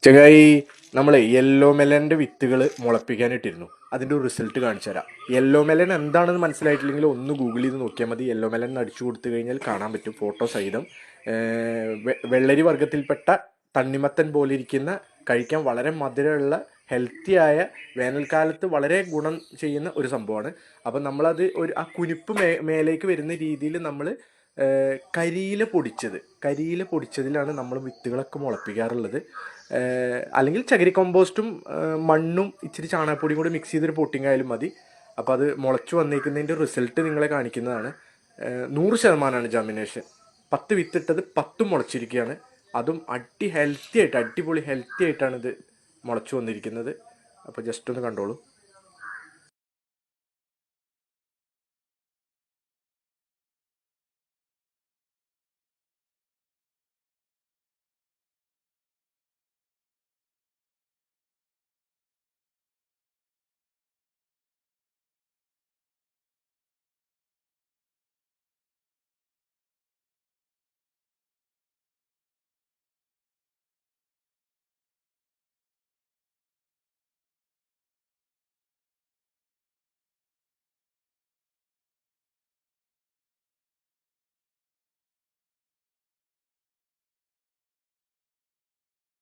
ചങ്ങായി, നമ്മൾ യെല്ലോ മെലൻ്റെ വിത്തുകൾ മുളപ്പിക്കാനിട്ടിരുന്നു. അതിൻ്റെ ഒരു റിസൾട്ട് കാണിച്ചു തരാം. യെല്ലോ മെലൻ എന്താണെന്ന് മനസ്സിലായിട്ടില്ലെങ്കിൽ ഒന്ന് ഗൂഗിൾ ചെയ്ത് നോക്കിയാൽ മതി. യെല്ലോ മെലൻ എന്ന് അടിച്ചു കൊടുത്തു കഴിഞ്ഞാൽ കാണാൻ പറ്റും ഫോട്ടോ സഹിതം. വെള്ളരി വർഗ്ഗത്തിൽപ്പെട്ട തണ്ണിമത്തൻ പോലെ ഇരിക്കുന്ന, കഴിക്കാൻ വളരെ മധുരമുള്ള ഹെൽത്തിയായ, വേനൽക്കാലത്ത് വളരെ ഗുണം ചെയ്യുന്ന ഒരു സംഭവമാണ്. അപ്പം നമ്മളത് ആ കുനിപ്പ് മേലേക്ക് വരുന്ന രീതിയിൽ നമ്മൾ കരിയില പൊടിച്ചതിലാണ് നമ്മൾ വിത്തുകളൊക്കെ മുളപ്പിക്കാറുള്ളത്. അല്ലെങ്കിൽ ചകിരി കമ്പോസ്റ്റും മണ്ണും ഇച്ചിരി ചാണകപ്പൊടിയും കൂടി മിക്സ് ചെയ്തൊരു പോട്ടിങ് ആയാലും മതി. അപ്പോൾ അത് മുളച്ചു വന്നേക്കുന്നതിൻ്റെ റിസൾട്ട് നിങ്ങളെ കാണിക്കുന്നതാണ്. 100% ജാമിനേഷൻ. 10 വിത്തിട്ടത് 10 മുളച്ചിരിക്കുകയാണ്. അതും അടിപൊളി ഹെൽത്തി ആയിട്ടാണ് ഇത് മുളച്ചു വന്നിരിക്കുന്നത്. അപ്പോൾ ജസ്റ്റ് ഒന്ന് കണ്ടോളൂ.